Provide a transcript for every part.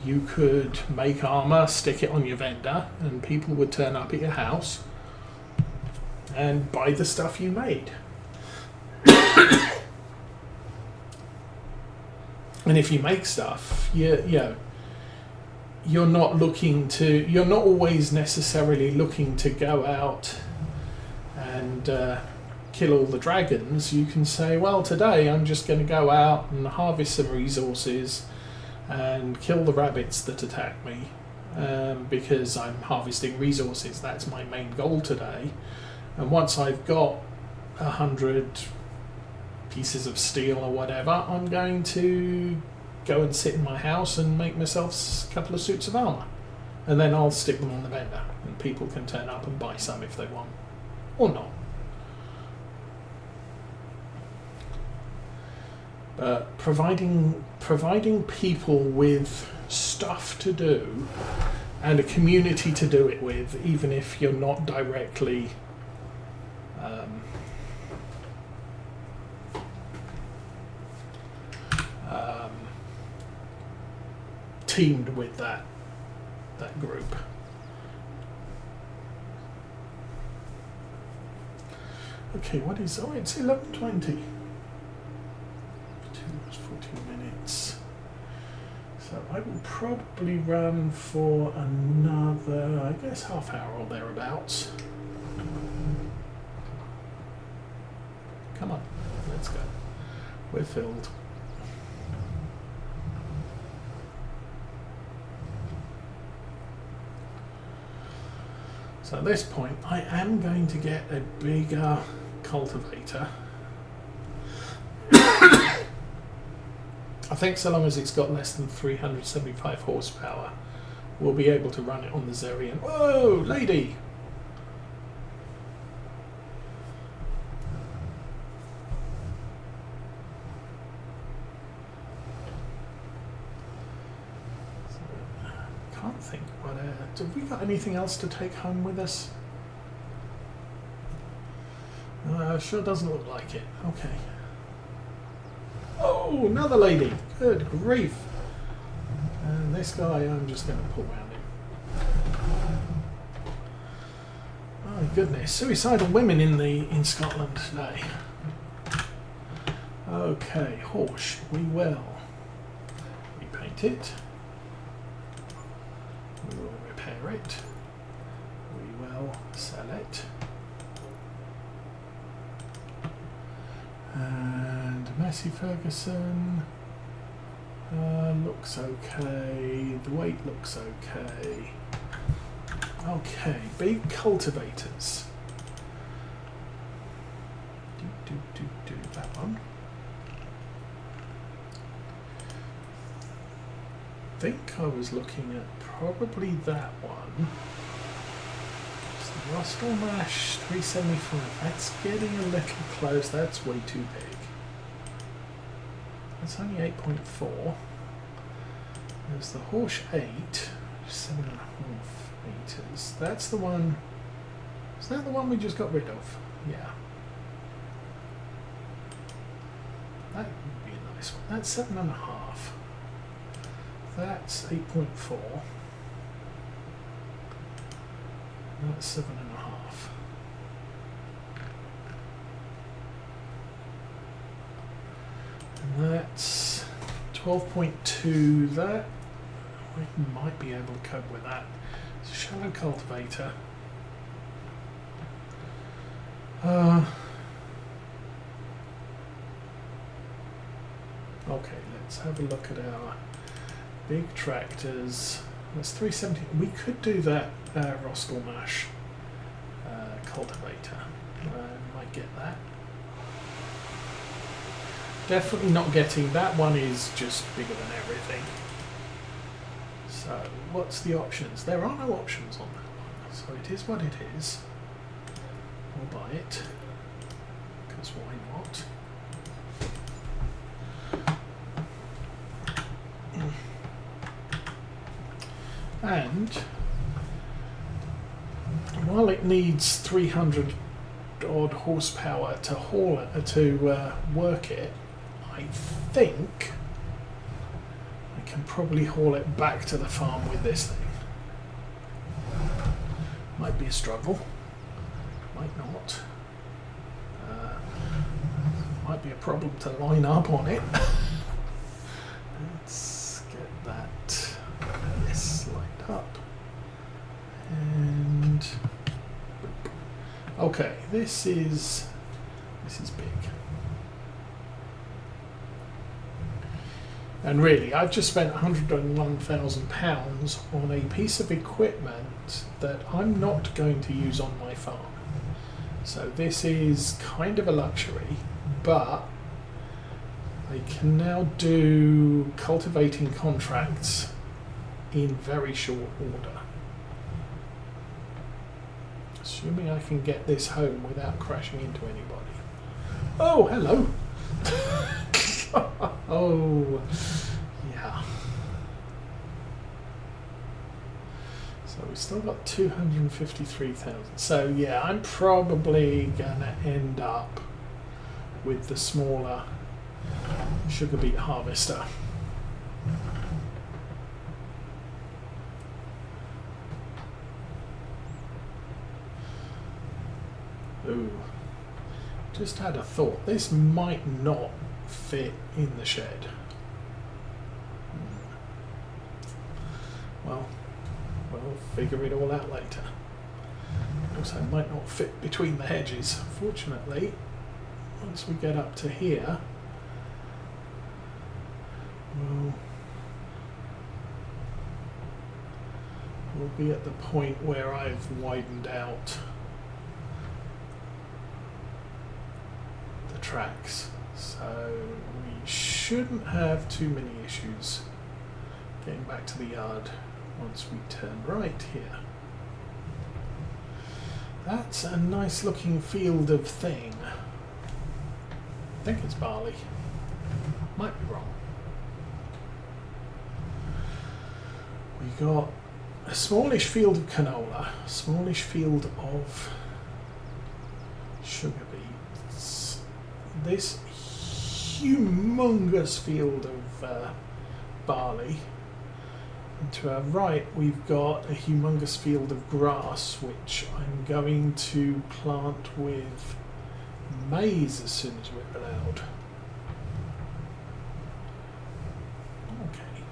You could make armour, stick it on your vendor, and people would turn up at your house and buy the stuff you made. And if you make stuff, you're not always necessarily looking to go out and kill all the dragons. You can say, well, today I'm just going to go out and harvest some resources and kill the rabbits that attack me, because I'm harvesting resources. That's my main goal today. And once I've got 100 pieces of steel or whatever, I'm going to go and sit in my house and make myself a couple of suits of armour. And then I'll stick them on the vendor, and people can turn up and buy some if they want. Or not. But providing people with stuff to do and a community to do it with, even if you're not directly teamed with that group. Okay, what is... Oh, it's 11:20. 2 hours, 14 minutes. So I will probably run for another, I guess, half hour or thereabouts. Come on, let's go. We're filled. So at this point, I am going to get a bigger cultivator. I think so long as it's got less than 375 horsepower, we'll be able to run it on the Zerian. Whoa, lady! Can't think what. Have we got anything else to take home with us? Sure doesn't look like it. Okay. Oh, another lady. Good grief. And this guy, I'm just going to pull around him. My goodness, suicidal women in Scotland today. Okay, horse. We will repaint it. We will repair it. We will sell it. And Massey Ferguson looks okay. The weight looks okay. Okay, big cultivators. Do that one. I think I was looking at probably that one. It's the Rostral Mash 375. That's getting a little close. That's way too big. That's only 8.4. There's the Horse 8, 7.5 meters. That's the one. Is that the one we just got rid of? Yeah. That would be a nice one. That's 7.5. That's 8.4. That's 7.5. And that's 12.2. That we might be able to cope with that. It's a shallow cultivator. Okay, let's have a look at our big tractors. That's 370. We could do that Rostral Mash cultivator. Might get that. Definitely not getting that one. Is just bigger than everything. So what's the options? There are no options on that one. So it is what it is. We'll buy it. Because why not? And while it needs 300 odd horsepower to haul it, to work it, I think I can can probably haul it back to the farm with this thing. Might be a struggle, might not. Might be a problem to line up on it. Let's get that, yes, lined up. And okay, this is big. And really, I've just spent £101,000 on a piece of equipment that I'm not going to use on my farm. So this is kind of a luxury, but I can now do cultivating contracts in very short order. Assuming I can get this home without crashing into anybody. Oh, hello! Oh, yeah. So we've still got 253,000. So yeah, I'm probably gonna end up with the smaller sugar beet harvester. Ooh, just had a thought. This might not fit in the shed. Well, we'll figure it all out later. Also might not fit between the hedges. Fortunately, once we get up to here, we'll be at the point where I've widened out the tracks. So we shouldn't have too many issues getting back to the yard once we turn right here. That's a nice looking field of thing. I think it's barley. Might be wrong. We got a smallish field of canola, a smallish field of sugar beets. This humongous field of barley, and to our right we've got a humongous field of grass, which I'm going to plant with maize as soon as we're allowed. Okay.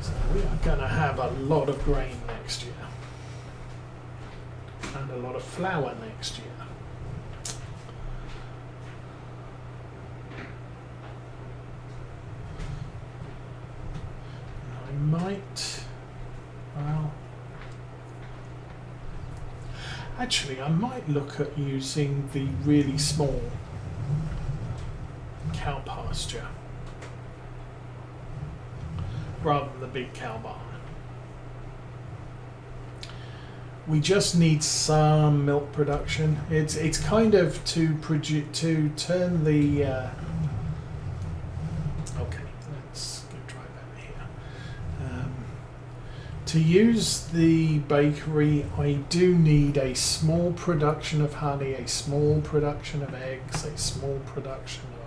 So we are going to have a lot of grain next year. And a lot of flour next year. I might, well, actually I might look at using the really small cow pasture rather than the big cow barn. We just need some milk production. It's kind of to turn the. Okay, let's go drive over here. To use the bakery, I do need a small production of honey, a small production of eggs, a small production of.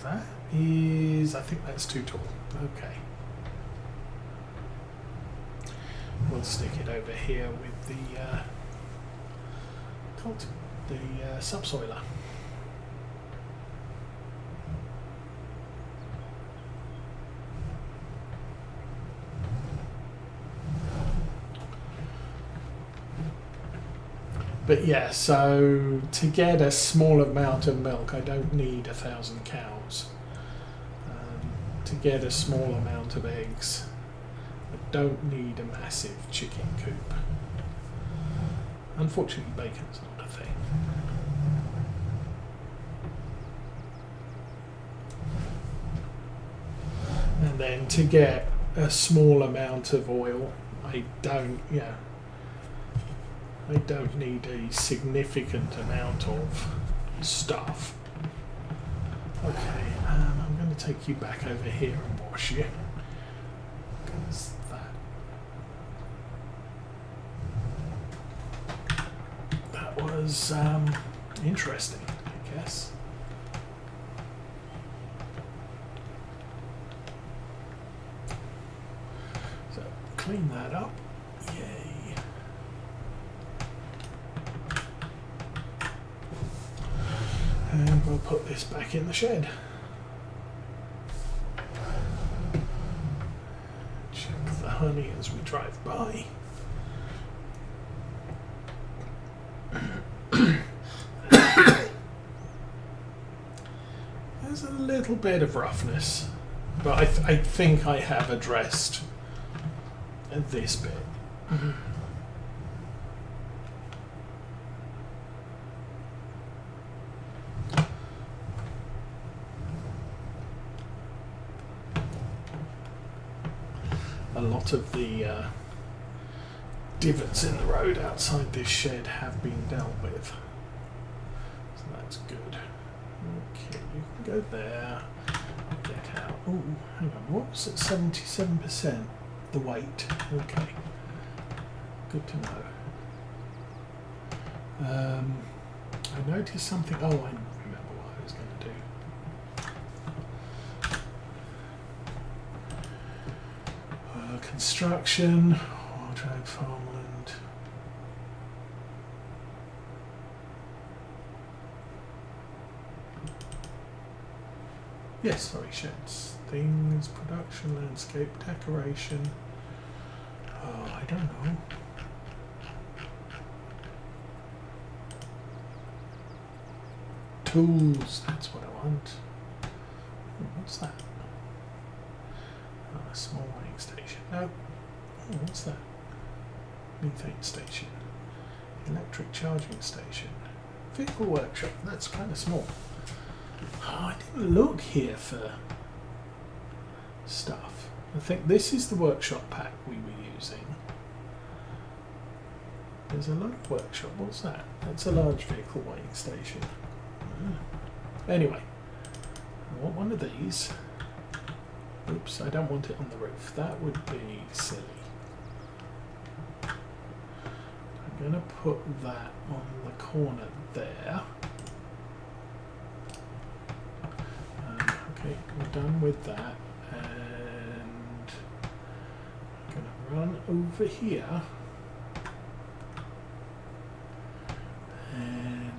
That is, I think that's too tall. Okay. We'll stick it over here with the subsoiler. But yeah, so to get a small amount of milk, I don't need 1,000 cows. To get a small amount of eggs, I don't need a massive chicken coop. Unfortunately, bacon's not a thing. And then to get a small amount of oil, I don't need a significant amount of stuff. Okay, I'm going to take you back over here and wash you. Because that was interesting, I guess. clean that up. Yay. And we'll put this back in the shed. Check the honey as we drive by. There's a little bit of roughness, but I think I have addressed this bit. A lot of the divots in the road outside this shed have been dealt with, so that's good. Okay, you can go there, get out. Oh, hang on, what was it? 77% the weight. Okay, good to know. I noticed something. Oh, I remember what I was going to do. Construction, wardrobe, farmland. Yes, sorry, sheds. Things, production, landscape, decoration. Oh, I don't know. Tools, that's what I want. Oh, what's that? A small weighing station. No. Oh, what's that? Methane station. Electric charging station. Vehicle workshop. That's kind of small. Oh, I didn't look here for stuff. I think this is the workshop pack we were using. There's a lot of workshop. What's that? That's a large vehicle weighing station. Anyway, I want one of these. Oops, I don't want it on the roof. That would be silly. I'm going to put that on the corner there. Okay, we're done with that. And I'm going to run over here. And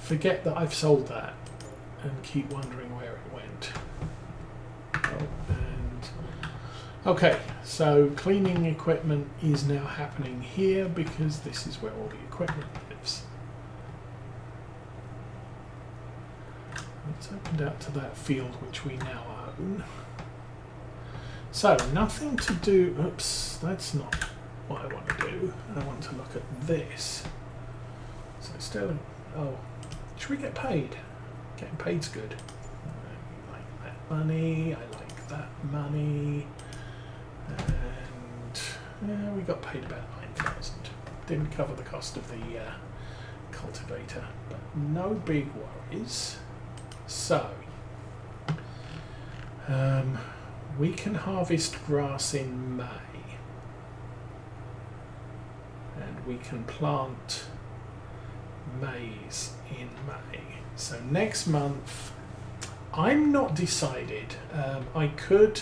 forget that I've sold that. And keep wondering where it went. Oh, and okay, so cleaning equipment is now happening here because this is where all the equipment lives. It's opened out to that field which we now own. So nothing to do. Oops, that's not what I want to do. I want to look at this. So Sterling. Oh, should we get paid? Getting paid's good. I like that money. I like that money. And yeah, we got paid about 9,000. Didn't cover the cost of the cultivator, but no big worries. So we can harvest grass in May, and we can plant maize in May. So next month, I'm not decided. I could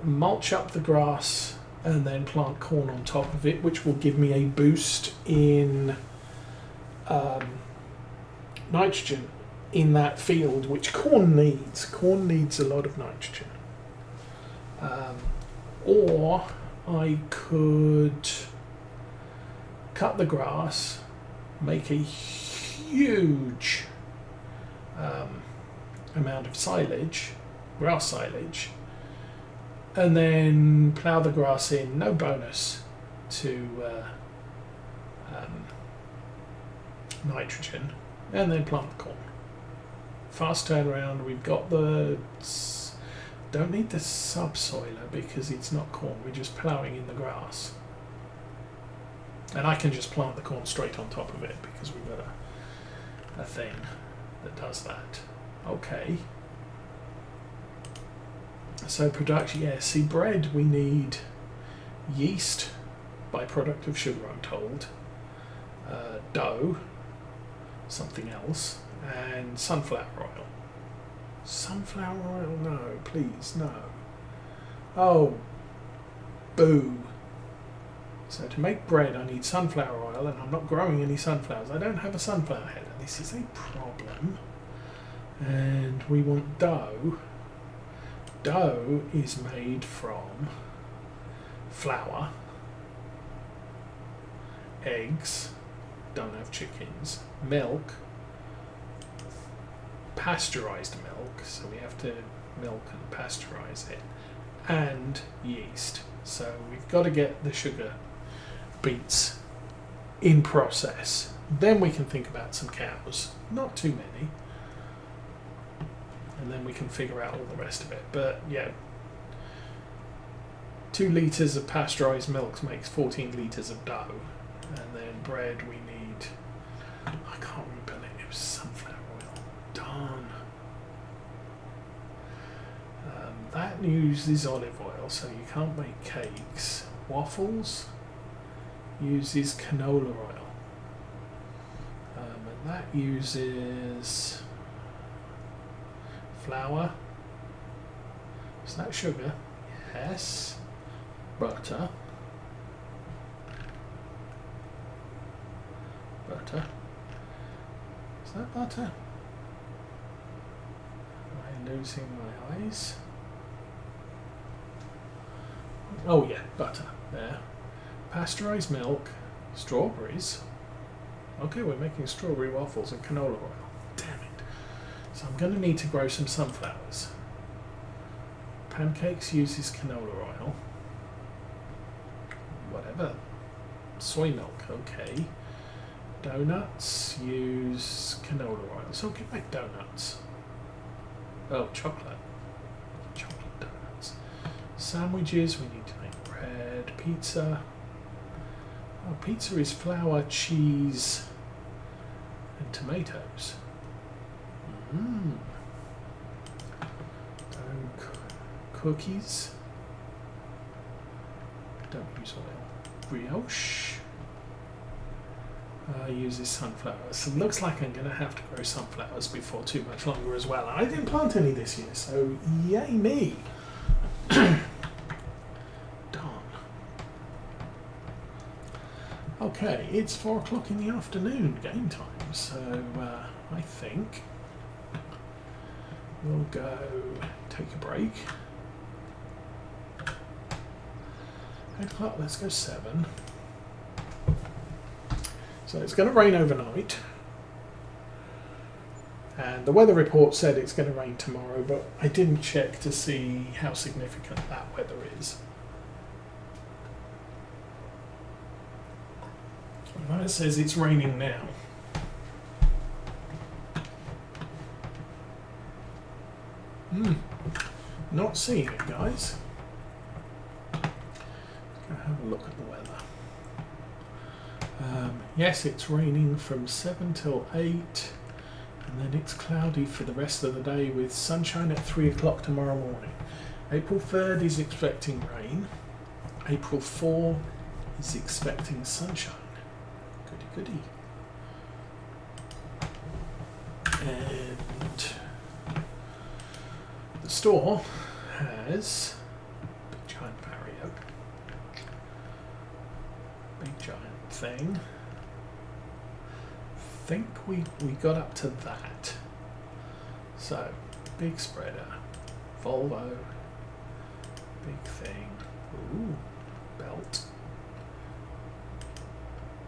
mulch up the grass and then plant corn on top of it, which will give me a boost in nitrogen in that field, which corn needs. Corn needs a lot of nitrogen. Or I could cut the grass, make a huge amount of silage, grass silage, and then plough the grass in, no bonus to nitrogen, and then plant the corn. Fast turnaround. We've got the don't need the subsoiler because it's not corn, we're just ploughing in the grass. And I can just plant the corn straight on top of it because we've got a thing that does that. Okay. So production, yeah, see, bread, we need yeast, byproduct of sugar, I'm told, dough, something else, and sunflower oil. Sunflower oil, no, please, no. Oh, boo. So to make bread I need sunflower oil, and I'm not growing any sunflowers. I don't have a sunflower head, and this is a problem. And we want dough. Dough is made from flour, eggs, don't have chickens, milk, pasteurized milk, so we have to milk and pasteurize it, and yeast. So we've got to get the sugar beets in process. Then we can think about some cows, not too many, and then we can figure out all the rest of it. But yeah, 2 litres of pasteurized milk makes 14 litres of dough, and then bread we need, I can't remember, it was sunflower oil, darn. That uses olive oil, so you can't make cakes. Waffles uses canola oil, and that uses flour. Is that sugar? Yes. Butter. Butter. Is that butter? Am I losing my eyes? Oh yeah, butter. There. Pasteurized milk. Strawberries. Okay, we're making strawberry waffles and canola oil. Damn it. So I'm going to need to grow some sunflowers. Pancakes uses canola oil. Whatever. Soy milk, okay. Donuts use canola oil. So we can make donuts. Oh, chocolate. Chocolate donuts. Sandwiches, we need to make bread. Pizza. Oh, pizza is flour, cheese, and tomatoes. Cookies. Don't use oil. Brioche uses sunflowers. So it looks like I'm going to have to grow sunflowers before too much longer as well. I didn't plant any this year, so yay me. Darn. Okay, it's 4 o'clock in the afternoon, game time, so I think we'll go take a break. 8 o'clock, let's go 7. So it's going to rain overnight, and the weather report said it's going to rain tomorrow, but I didn't check to see how significant that weather is. Well, it says it's raining now. Not seeing it, guys. Let's have a look at the weather. Yes, it's raining from 7 till 8, and then it's cloudy for the rest of the day with sunshine at 3 o'clock tomorrow morning. April 3rd is expecting rain. April 4 is expecting sunshine. Goody goody. And the store has big giant barrier, big giant thing. I think we got up to that. So big spreader, Volvo, big thing, ooh, belt,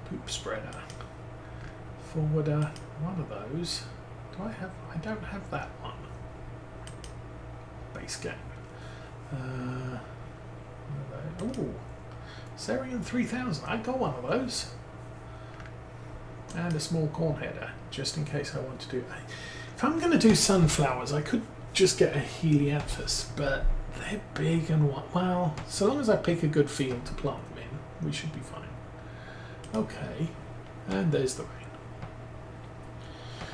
poop spreader, forwarder, one of those. Do I have? I don't have that one. Base game. Oh, Serian 3000. I got one of those. And a small corn header, just in case I want to do. If I'm going to do sunflowers, I could just get a helianthus, but they're big and what? Well, so long as I pick a good field to plant them in, we should be fine. Okay, and there's the rain.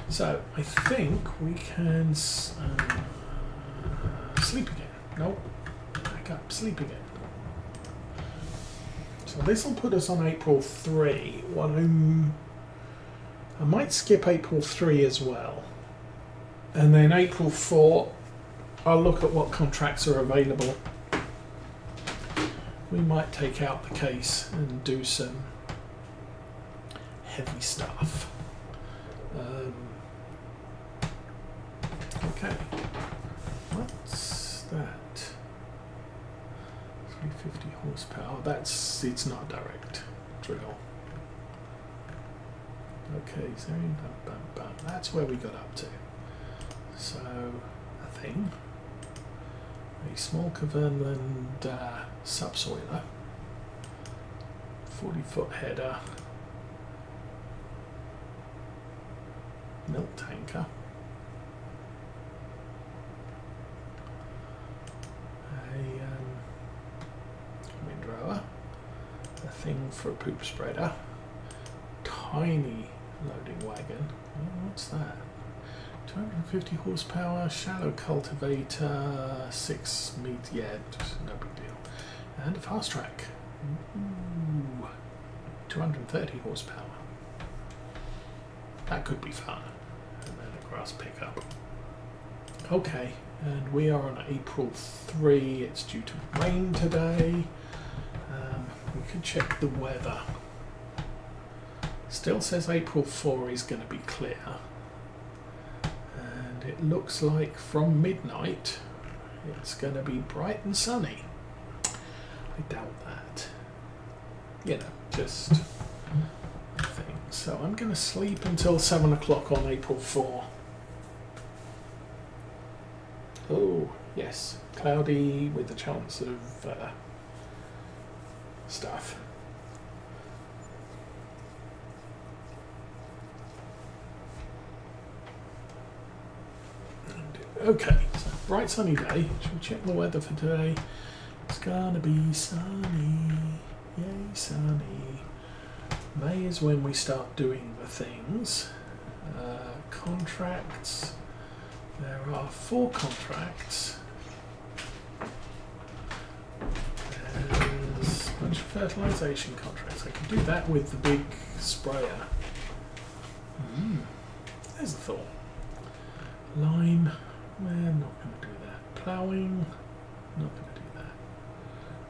So I think we can sleep again. Nope, back up, sleep again. So this will put us on April 3. I might skip April 3 as well. And then April 4, I'll look at what contracts are available. We might take out the case and do some heavy stuff. Okay, what's that? 350 horsepower. It's not a direct drill. Okay, so that's where we got up to. So a thing, a small Glenleathann subsoiler, 40-foot header, milk tanker, a windrower, a thing for a poop spreader, tiny loading wagon. Oh, what's that? 250 horsepower, shallow cultivator, 6 meat, yeah, no big deal. And a fast track. Ooh, 230 horsepower. That could be fun. And then a grass pickup. Okay, and we are on April 3. It's due to rain today. We could check the weather. Still says April 4 is going to be clear. And it looks like from midnight it's going to be bright and sunny. I doubt that. You know, just things. So I'm going to sleep until 7 o'clock on April 4. Oh, yes. Cloudy with a chance of stuff. Okay, so bright sunny day. Shall we check the weather for today? It's gonna be sunny. Yay, sunny. May is when we start doing the things. Contracts. There are 4 contracts. There's a bunch of fertilisation contracts. I can do that with the big sprayer. There's a thought. Line. We're not going to do that. Ploughing, not going to do that.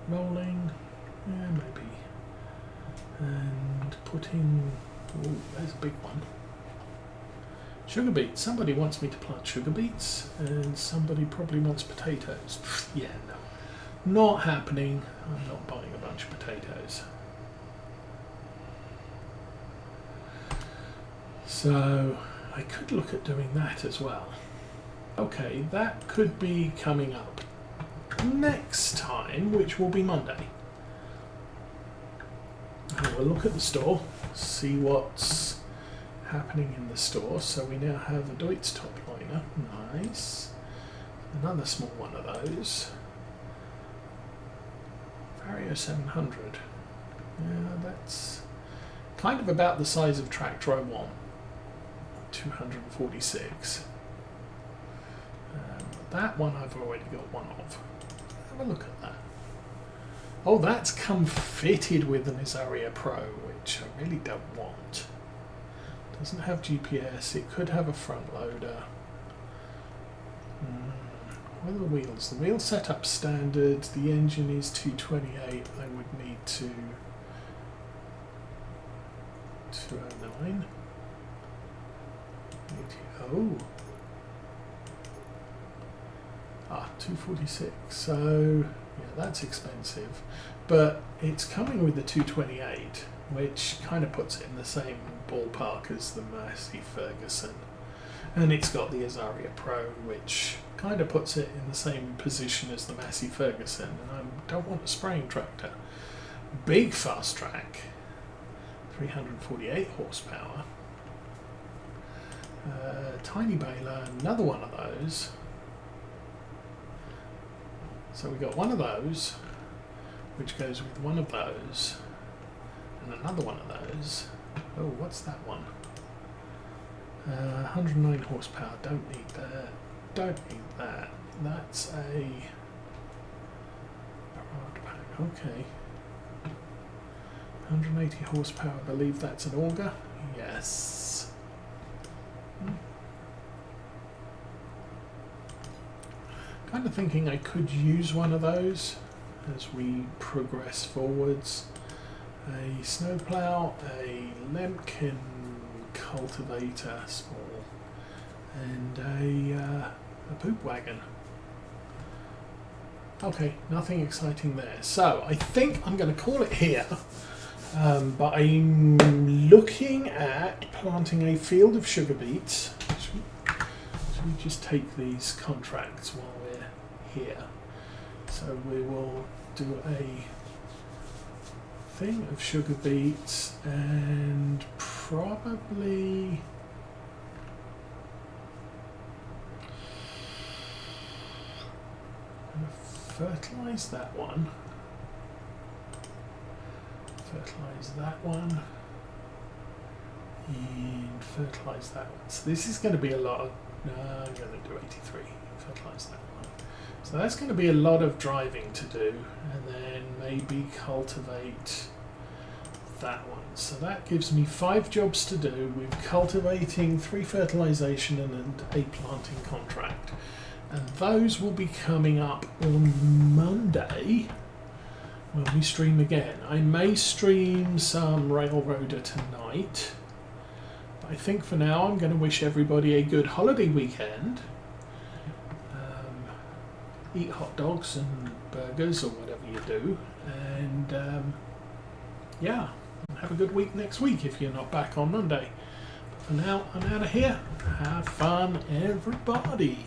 Rolling, yeah, maybe. And putting, ooh, there's a big one. Sugar beets. Somebody wants me to plant sugar beets, and somebody probably wants potatoes. Yeah, no. Not happening. I'm not buying a bunch of potatoes. So, I could look at doing that as well. Okay, that could be coming up next time, which will be Monday. And we'll look at the store, see what's happening in the store. So we now have a Deutz top liner, nice. Another small one of those. Vario 700. Yeah, that's kind of about the size of tractor I want. 246. That one I've already got one of. Have a look at that. Oh, that's come fitted with an Azaria Pro, which I really don't want. Doesn't have GPS. It could have a front loader. What are the wheels? The wheel setup standard. The engine is 228. I would need 209. Oh. 246, so yeah, that's expensive, but it's coming with the 228, which kind of puts it in the same ballpark as the Massey Ferguson, and it's got the Azaria Pro, which kind of puts it in the same position as the Massey Ferguson, and I don't want a spraying tractor. Big fast track, 348 horsepower, tiny baler, another one of those. So we got one of those, which goes with one of those, and another one of those. Oh, what's that one? 109 horsepower, don't need that, don't need that. That's a rod pack, okay. 180 horsepower, I believe that's an auger. Yes. kind of thinking I could use one of those as we progress forwards. A snowplow, a Lemkin cultivator, small, and a poop wagon. Okay, nothing exciting there. So I think I'm going to call it here. But I'm looking at planting a field of sugar beets. Should we just take these contracts while we're here? So we will do a thing of sugar beets and probably fertilize that one. Fertilize that one and fertilize that one. So this is going to be a lot of, no, I'm going to do 83, fertilize that one. So that's going to be a lot of driving to do, and then maybe cultivate that one. So that gives me 5 jobs to do with cultivating, 3 fertilization and a planting contract. And those will be coming up on Monday when we stream again. I may stream some Railroader tonight, but I think for now I'm going to wish everybody a good holiday weekend. Eat hot dogs and burgers or whatever you do, and yeah, have a good week next week if you're not back on Monday. But for now, I'm out of here. Have fun, everybody.